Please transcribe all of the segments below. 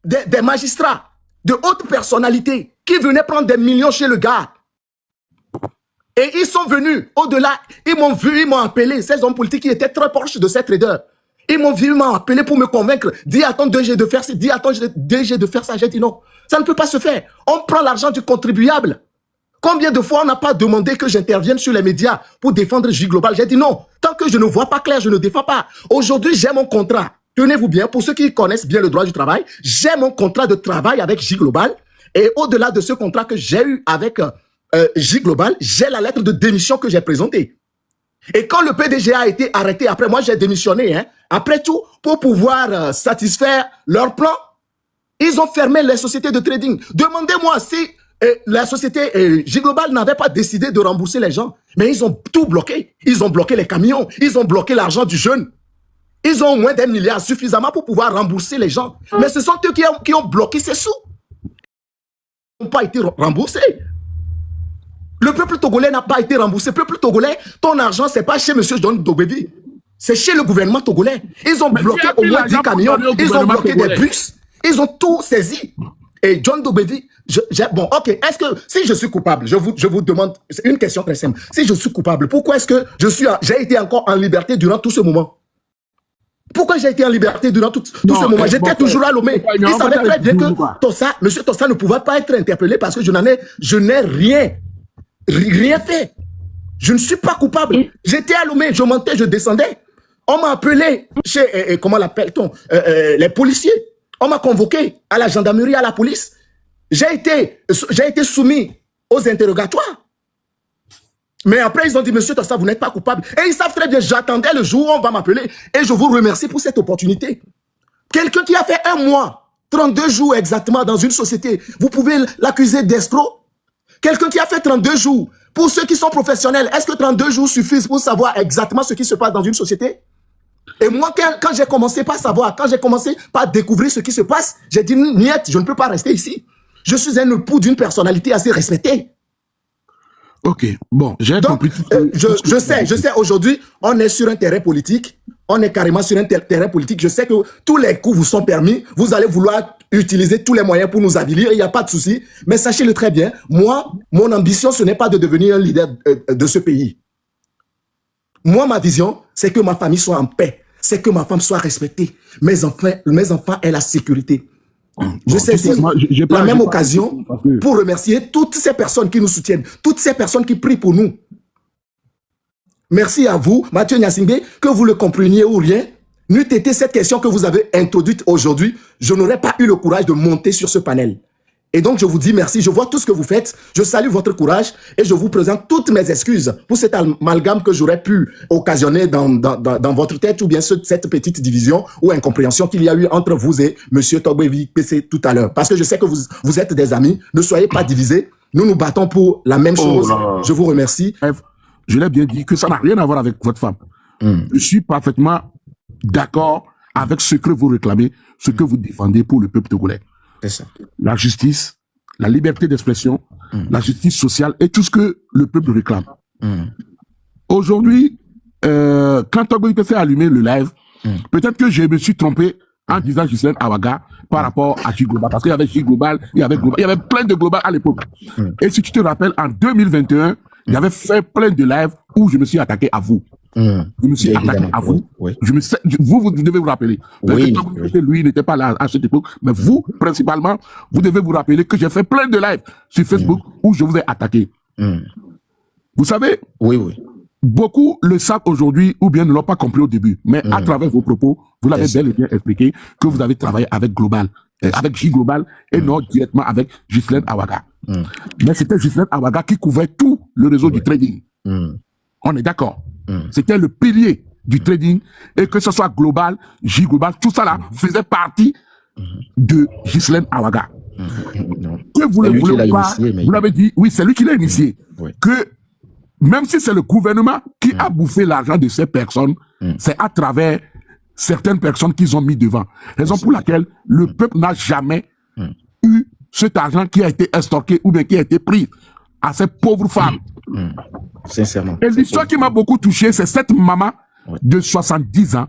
des magistrats, de hautes personnalités qui venaient prendre des millions chez le gars. Et ils sont venus au-delà, ils m'ont vu, ils m'ont appelé, ces hommes politiques qui étaient très proches de ces traders. Ils m'ont vu, ils m'ont appelé pour me convaincre. Dis à ton DG de faire ça, dis à ton DG de faire ça. J'ai dit non, ça ne peut pas se faire. On prend l'argent du contribuable. Combien de fois on n'a pas demandé que j'intervienne sur les médias pour défendre J Global? J'ai dit non, tant que je ne vois pas clair, je ne défends pas. Aujourd'hui, j'ai mon contrat. Tenez-vous bien, pour ceux qui connaissent bien le droit du travail, j'ai mon contrat de travail avec J Global. Et au-delà de ce contrat que j'ai eu avec J Global, j'ai la lettre de démission que j'ai présentée. Et quand le PDG a été arrêté, après moi j'ai démissionné, hein, après tout, pour pouvoir satisfaire leur plan, ils ont fermé les sociétés de trading. Demandez-moi si la société J Global n'avait pas décidé de rembourser les gens, mais ils ont tout bloqué. Ils ont bloqué les camions, ils ont bloqué l'argent du jeune. Ils ont au moins des milliards suffisamment pour pouvoir rembourser les gens. Mais ce sont eux qui ont bloqué ces sous. Ils n'ont pas été remboursés. Le peuple togolais n'a pas été remboursé. Le peuple togolais, ton argent, ce n'est pas chez M. John Dogbevi. C'est chez le gouvernement togolais. Ils ont bloqué au moins 10 camions. Ils ont bloqué des bus. Ils ont tout saisi. Et John Dogbevi, bon, ok, est-ce que, si je suis coupable, je vous demande, c'est une question très simple. Si je suis coupable, pourquoi est-ce que j'ai été encore en liberté durant tout ce moment? Pourquoi j'ai été en liberté durant tout ce moment? J'étais toujours à Lomé. Il savait très bien que Tossa, M. Tossa ne pouvait pas être interpellé parce que je n'ai rien fait. Je ne suis pas coupable. J'étais à Lomé, je montais, je descendais. On m'a appelé chez, comment l'appelle-t-on, les policiers. On m'a convoqué à la gendarmerie, à la police. J'ai été soumis aux interrogatoires. Mais après, ils ont dit, monsieur Tossa, vous n'êtes pas coupable. Et ils savent très bien, j'attendais le jour où on va m'appeler. Et je vous remercie pour cette opportunité. Quelqu'un qui a fait 1 mois, 32 jours exactement dans une société, vous pouvez l'accuser d'escroc. Quelqu'un qui a fait 32 jours, pour ceux qui sont professionnels, est-ce que 32 jours suffisent pour savoir exactement ce qui se passe dans une société? Et moi, quand j'ai commencé par savoir, quand j'ai commencé par découvrir ce qui se passe, j'ai dit, niet, je ne peux pas rester ici. Je suis un époux d'une personnalité assez respectée. Ok, bon, j'ai compris. Je sais, aujourd'hui, on est sur un terrain politique, on est carrément sur un terrain politique. Je sais que tous les coups vous sont permis, vous allez vouloir utiliser tous les moyens pour nous avilir, il n'y a pas de souci. Mais sachez-le très bien, moi, mon ambition, ce n'est pas de devenir un leader de ce pays. Moi, ma vision, c'est que ma famille soit en paix, c'est que ma femme soit respectée, mes enfants aient la sécurité. Je saisis la même occasion pour remercier toutes ces personnes qui nous soutiennent, toutes ces personnes qui prient pour nous. Merci à vous, Mathieu Nyasingbe, que vous le compreniez ou rien. N'eût été cette question que vous avez introduite aujourd'hui, je n'aurais pas eu le courage de monter sur ce panel. Et donc, je vous dis merci, je vois tout ce que vous faites, je salue votre courage et je vous présente toutes mes excuses pour cet amalgame que j'aurais pu occasionner dans votre tête ou bien cette petite division ou incompréhension qu'il y a eu entre vous et M. Togbevi PC tout à l'heure. Parce que je sais que vous êtes des amis, ne soyez pas divisés, nous nous battons pour la même chose. Je vous remercie. Je l'ai bien dit que ça n'a rien à voir avec votre femme. Je suis parfaitement d'accord avec ce que vous réclamez, ce que vous défendez pour le peuple togolais. Ça. La justice, la liberté d'expression, la justice sociale et tout ce que le peuple réclame. Aujourd'hui, quand Togo fait allumer le live, peut-être que je me suis trompé en disant Ghislaine Awaga par rapport à J Global, parce qu'il y avait J Global, il y avait plein de Global à l'époque. Et si tu te rappelles, en 2021, il y avait fait plein de lives où je me suis attaqué à vous. Je me suis attaqué à vous. Oui. Vous devez vous rappeler. Oui, lui n'était pas là à cette époque, mais vous, principalement, vous devez vous rappeler que j'ai fait plein de lives sur Facebook où je vous ai attaqué. Vous savez, beaucoup le savent aujourd'hui ou bien ne l'ont pas compris au début, mais à travers vos propos, vous l'avez bel et bien expliqué que vous avez travaillé avec Global, avec J Global et non directement avec Ghislaine Awaga. Mais c'était Ghislaine Awaga qui couvrait tout le réseau du trading. On est d'accord. C'était le pilier du trading et que ce soit Global, J Global, tout ça là faisait partie de Ghislaine Awaga. Que vous le voulez pas, vous l'avez dit, oui, c'est lui qui l'a initié. Que même si c'est le gouvernement qui a bouffé l'argent de ces personnes, c'est à travers certaines personnes qu'ils ont mis devant. Raison pour laquelle le peuple n'a jamais eu cet argent qui a été extorqué ou bien qui a été pris à ces pauvres femmes. Sincèrement. Et l'histoire qui m'a beaucoup touché, c'est cette maman de 70 ans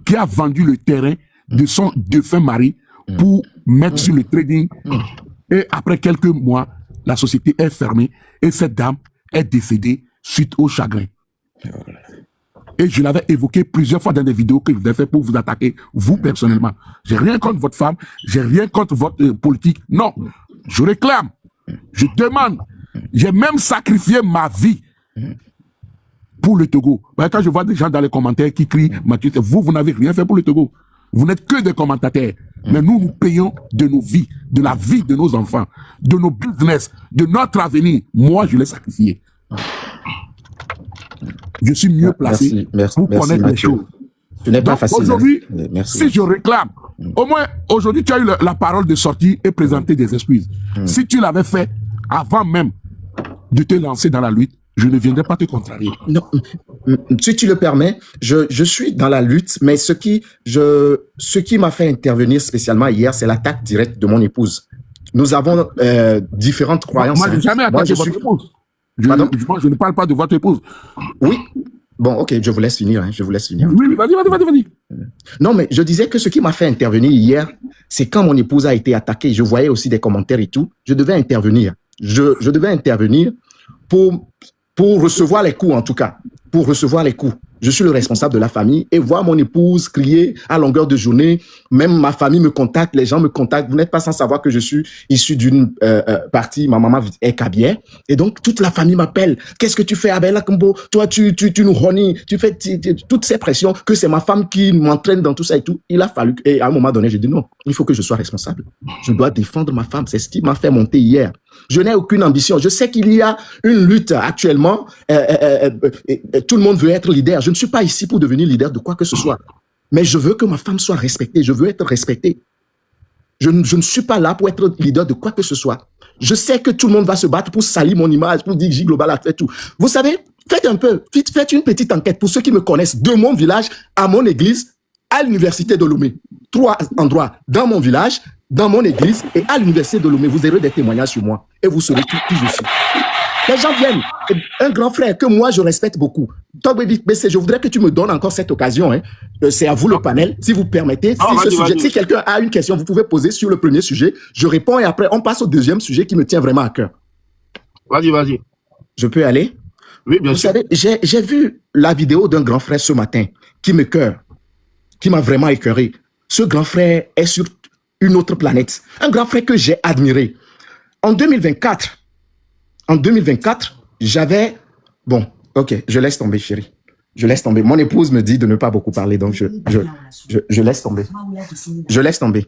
qui a vendu le terrain de son défunt mari pour mettre sur le trading. Et après quelques mois, la société est fermée et cette dame est décédée suite au chagrin. Et je l'avais évoqué plusieurs fois dans des vidéos que je vous ai fait pour vous attaquer, vous personnellement. J'ai rien contre votre femme, j'ai rien contre votre politique. Non, je réclame, je demande, j'ai même sacrifié ma vie pour le Togo. Quand je vois des gens dans les commentaires qui crient, Mathieu, vous n'avez rien fait pour le Togo. Vous n'êtes que des commentateurs. Mais nous payons de nos vies, de la vie de nos enfants, de nos business, de notre avenir. Moi, je l'ai sacrifié. Je suis mieux placé pour connaître les choses. Ce n'est pas facile. Aujourd'hui, si je réclame, au moins aujourd'hui tu as eu la parole de sortir et présenter des excuses. Si tu l'avais fait avant même de te lancer dans la lutte, je ne viendrai pas te contrarier. Non, si tu le permets, je suis dans la lutte, mais ce qui m'a fait intervenir spécialement hier, c'est l'attaque directe de mon épouse. Nous avons différentes croyances. Moi, je n'ai jamais attaqué votre épouse. Je ne parle pas de votre épouse. Oui. Bon, ok, je vous laisse finir. Hein, je vous laisse finir. Oui, vas-y. Non, mais je disais que ce qui m'a fait intervenir hier, c'est quand mon épouse a été attaquée. Je voyais aussi des commentaires et tout. Je devais intervenir. Je devais intervenir pour recevoir les coups, en tout cas. Pour recevoir les coups. Je suis le responsable de la famille et voir mon épouse crier à longueur de journée, même ma famille me contacte, les gens me contactent. Vous n'êtes pas sans savoir que je suis issu d'une partie, ma maman est kabyère. Et donc, toute la famille m'appelle. Qu'est-ce que tu fais, Abel Akambo? Toi, tu nous renies, tu fais toutes ces pressions, que c'est ma femme qui m'entraîne dans tout ça et tout. Il a fallu, et à un moment donné, j'ai dit non, il faut que je sois responsable. Je dois défendre ma femme. C'est ce qui m'a fait monter hier. Je n'ai aucune ambition. Je sais qu'il y a une lutte actuellement. Tout le monde veut être leader. Je ne suis pas ici pour devenir leader de quoi que ce soit. Mais je veux que ma femme soit respectée. Je veux être respecté. Je ne suis pas là pour être leader de quoi que ce soit. Je sais que tout le monde va se battre pour salir mon image, pour dire J Global a fait tout. Vous savez, faites une petite enquête pour ceux qui me connaissent de mon village à mon église, à l'université de Lomé. 3 endroits dans mon village, dans mon église et à l'université de Lomé. Vous aurez des témoignages sur moi et vous saurez qui je suis. Les gens viennent. Un grand frère que moi, je respecte beaucoup. Je voudrais que tu me donnes encore cette occasion. Hein. C'est à vous le panel. Si vous permettez, si quelqu'un a une question, vous pouvez poser sur le premier sujet. Je réponds et après, on passe au deuxième sujet qui me tient vraiment à cœur. Vas-y. Je peux aller? Oui, bien sûr. Vous savez, j'ai vu la vidéo d'un grand frère ce matin qui m'a vraiment écœuré. Ce grand frère est sur une autre planète. Un grand frère que j'ai admiré. En 2024, j'avais... Bon, ok, je laisse tomber, chérie. Je laisse tomber. Mon épouse me dit de ne pas beaucoup parler, donc je laisse tomber. Je laisse tomber.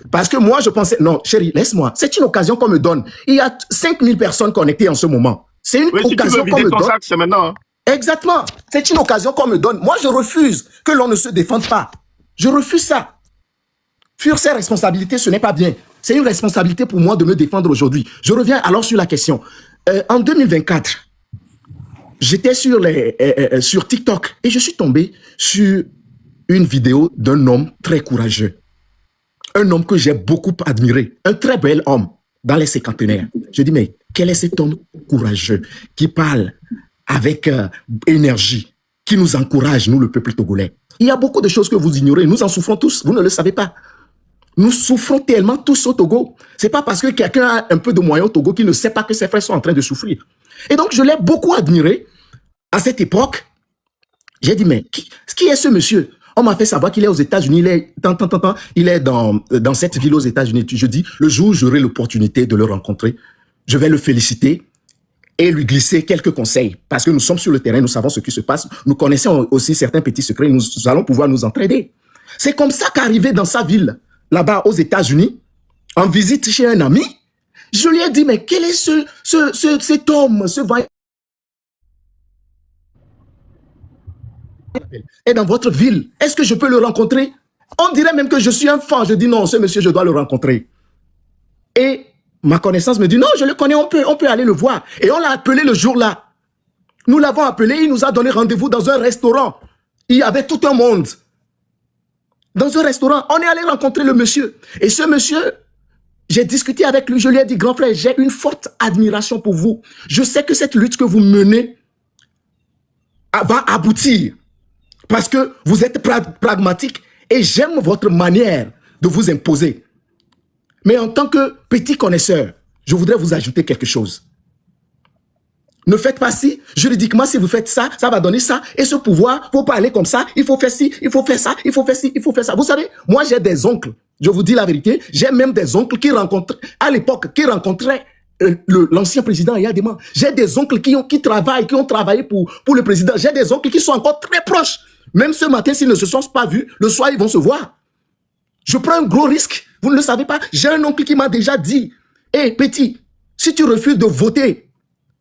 Parce que moi, je pensais... Non, chérie, laisse-moi. C'est une occasion qu'on me donne. Il y a 5000 personnes connectées en ce moment. C'est une occasion qu'on me donne. C'est maintenant. Hein. Exactement. C'est une occasion qu'on me donne. Moi, je refuse que l'on ne se défende pas. Je refuse ça. Fuir ses responsabilités, ce n'est pas bien. C'est une responsabilité pour moi de me défendre aujourd'hui. Je reviens alors sur la question. En 2024, j'étais sur TikTok et je suis tombé sur une vidéo d'un homme très courageux. Un homme que j'ai beaucoup admiré. Un très bel homme dans les cinquantenaires. Je dis, mais quel est cet homme courageux qui parle avec énergie, qui nous encourage, nous, le peuple togolais? Il y a beaucoup de choses que vous ignorez. Nous en souffrons tous. Vous ne le savez pas. Nous souffrons tellement tous au Togo. C'est pas parce que quelqu'un a un peu de moyens au Togo qu'il ne sait pas que ses frères sont en train de souffrir. Et donc, je l'ai beaucoup admiré à cette époque. J'ai dit, mais qui est ce monsieur? On m'a fait savoir qu'il est aux États-Unis. Il est dans cette ville aux États-Unis. Je dis, le jour où j'aurai l'opportunité de le rencontrer, je vais le féliciter et lui glisser quelques conseils. Parce que nous sommes sur le terrain, nous savons ce qui se passe. Nous connaissons aussi certains petits secrets. Nous allons pouvoir nous entraider. C'est comme ça qu'arrivé dans sa ville, là-bas aux États-Unis, en visite chez un ami, je lui ai dit, mais quel est cet homme, ce vaillant? Et dans votre ville, est-ce que je peux le rencontrer? On dirait même que je suis un fan. Je dis non, ce monsieur, je dois le rencontrer. Et ma connaissance me dit, non, je le connais, on peut aller le voir. Et on l'a appelé le jour-là. Nous l'avons appelé, il nous a donné rendez-vous dans un restaurant. Il y avait tout un monde. Dans un restaurant, on est allé rencontrer le monsieur. Et ce monsieur, j'ai discuté avec lui, je lui ai dit, grand frère, j'ai une forte admiration pour vous. Je sais que cette lutte que vous menez va aboutir. Parce que vous êtes pragmatique et j'aime votre manière de vous imposer. Mais en tant que petit connaisseur, je voudrais vous ajouter quelque chose. Ne faites pas ci, juridiquement, si vous faites ça, ça va donner ça. Et ce pouvoir, pour parler comme ça, il faut faire ci, il faut faire ça, il faut faire ci, il faut faire ça. Vous savez, moi j'ai des oncles, je vous dis la vérité, j'ai même des oncles qui rencontraient, à l'époque, qui rencontraient l'ancien président Yadema. J'ai des oncles qui ont travaillé pour le président. J'ai des oncles qui sont encore très proches. Même ce matin, s'ils ne se sont pas vus, le soir, ils vont se voir. Je prends un gros risque, vous ne le savez pas. J'ai un oncle qui m'a déjà dit, hé, petit, si tu refuses de voter,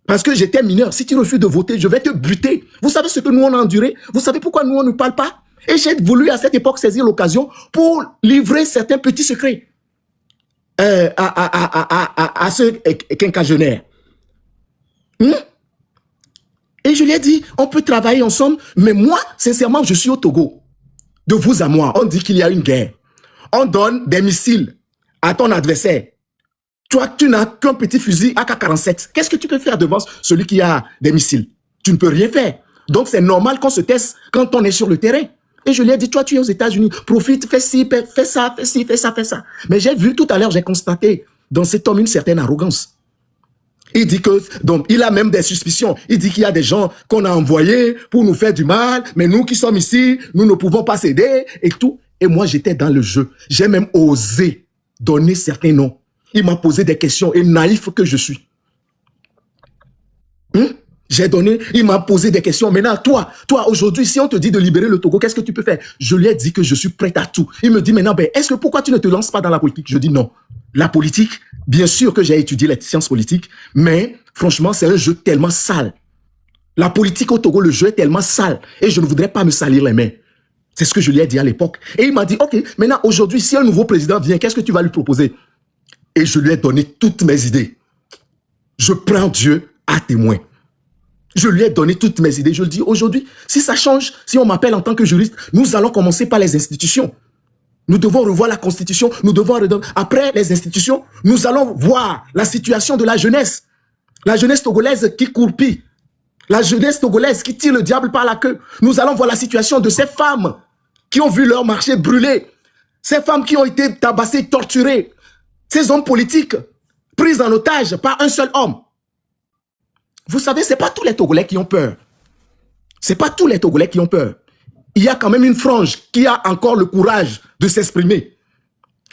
parce que j'étais mineur, si tu refuses de voter, je vais te buter. Vous savez ce que nous on a enduré? Vous savez pourquoi nous on ne parle pas? Et j'ai voulu à cette époque saisir l'occasion pour livrer certains petits secrets à ce quinquagénaire. Et je lui ai dit, on peut travailler ensemble, mais moi, sincèrement, je suis au Togo. De vous à moi, on dit qu'il y a une guerre. On donne des missiles à ton adversaire. Toi, tu n'as qu'un petit fusil AK-47. Qu'est-ce que tu peux faire devant celui qui a des missiles? Tu ne peux rien faire. Donc, c'est normal qu'on se teste quand on est sur le terrain. Et je lui ai dit, toi, tu es aux États-Unis, profite, fais ci, fais ça, fais ci, fais ça, fais ça. Mais j'ai vu tout à l'heure, j'ai constaté dans cet homme une certaine arrogance. Il dit que, donc, il a même des suspicions. Il dit qu'il y a des gens qu'on a envoyés pour nous faire du mal, mais nous qui sommes ici, nous ne pouvons pas céder et tout. Et moi, j'étais dans le jeu. J'ai même osé donner certains noms. Il m'a posé des questions et naïf que je suis. J'ai donné, il m'a posé des questions. Maintenant, toi, aujourd'hui, si on te dit de libérer le Togo, qu'est-ce que tu peux faire? Je lui ai dit que je suis prêt à tout. Il me dit maintenant, ben, est-ce que pourquoi tu ne te lances pas dans la politique? Je dis non. La politique, bien sûr que j'ai étudié les sciences politiques, mais franchement, c'est un jeu tellement sale. La politique au Togo, le jeu est tellement sale et je ne voudrais pas me salir les mains. C'est ce que je lui ai dit à l'époque. Et il m'a dit, ok, maintenant, aujourd'hui, si un nouveau président vient, qu'est-ce que tu vas lui proposer? Et je lui ai donné toutes mes idées. Je prends Dieu à témoin. Je lui ai donné toutes mes idées. Je lui dis, aujourd'hui, si ça change, si on m'appelle en tant que juriste, nous allons commencer par les institutions. Nous devons revoir la Constitution. Nous devons, après les institutions, nous allons voir la situation de la jeunesse. La jeunesse togolaise qui courpille. La jeunesse togolaise qui tire le diable par la queue. Nous allons voir la situation de ces femmes qui ont vu leur marché brûler. Ces femmes qui ont été tabassées, torturées. Ces hommes politiques pris en otage par un seul homme. Vous savez, ce n'est pas tous les Togolais qui ont peur. Ce n'est pas tous les Togolais qui ont peur. Il y a quand même une frange qui a encore le courage de s'exprimer.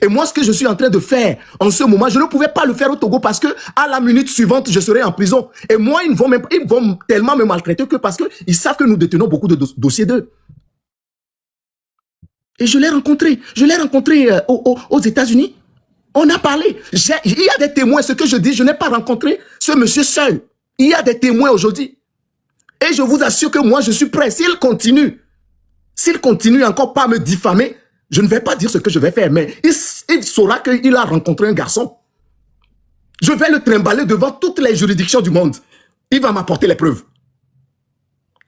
Et moi, ce que je suis en train de faire en ce moment, je ne pouvais pas le faire au Togo parce que à la minute suivante, je serai en prison. Et moi, ils vont tellement me maltraiter que parce qu'ils savent que nous détenons beaucoup de dossiers d'eux. Et je l'ai rencontré. Je l'ai rencontré aux États-Unis. On a parlé. Il y a des témoins. Ce que je dis, je n'ai pas rencontré ce monsieur seul. Il y a des témoins aujourd'hui. Et je vous assure que moi, je suis prêt. S'il continue encore pas à me diffamer, je ne vais pas dire ce que je vais faire, mais il saura qu'il a rencontré un garçon. Je vais le trimballer devant toutes les juridictions du monde. Il va m'apporter les preuves.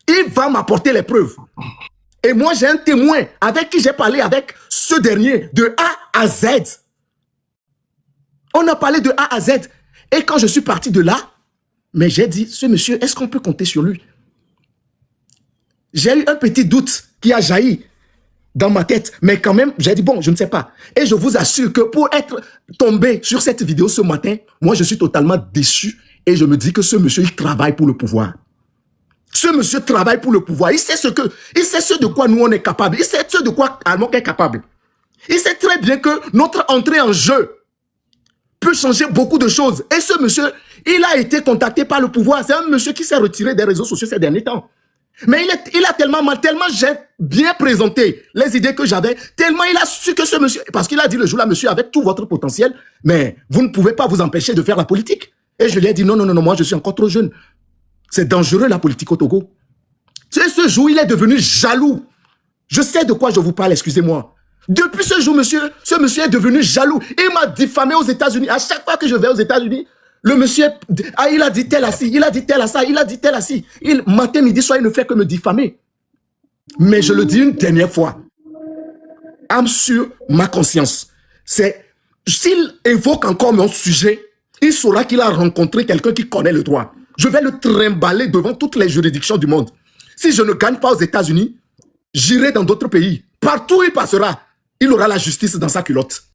Il va m'apporter les preuves. Et moi, j'ai un témoin avec qui j'ai parlé avec ce dernier de A à Z. On a parlé de A à Z. Et quand je suis parti de là, mais j'ai dit, ce monsieur, est-ce qu'on peut compter sur lui? J'ai eu un petit doute qui a jailli dans ma tête. Mais quand même, j'ai dit, bon, je ne sais pas. Et je vous assure que pour être tombé sur cette vidéo ce matin, moi, je suis totalement déçu. Et je me dis que ce monsieur, il travaille pour le pouvoir. Ce monsieur travaille pour le pouvoir. Il sait ce de quoi nous, on est capable. Il sait ce de quoi Almok est capable. Il sait très bien que notre entrée en jeu peut changer beaucoup de choses. Et ce monsieur, il a été contacté par le pouvoir. C'est un monsieur qui s'est retiré des réseaux sociaux ces derniers temps. Mais il a tellement mal, tellement j'ai bien présenté les idées que j'avais, tellement il a su que ce monsieur, parce qu'il a dit le jour-là, monsieur, avec tout votre potentiel, mais vous ne pouvez pas vous empêcher de faire la politique. Et je lui ai dit, non, moi je suis encore trop jeune. C'est dangereux la politique au Togo. C'est ce jour, il est devenu jaloux. Je sais de quoi je vous parle, excusez-moi. Depuis ce jour, ce monsieur est devenu jaloux. Il m'a diffamé aux États-Unis. À chaque fois que je vais aux États-Unis, le monsieur, il a dit tel à ci, il a dit tel à ça, il a dit tel à ci. Matin, midi, soir, il ne fait que me diffamer. Mais je le dis une dernière fois. Âme sur ma conscience. S'il évoque encore mon sujet, il saura qu'il a rencontré quelqu'un qui connaît le droit. Je vais le trimballer devant toutes les juridictions du monde. Si je ne gagne pas aux États-Unis, j'irai dans d'autres pays. Partout où il passera, il aura la justice dans sa culotte.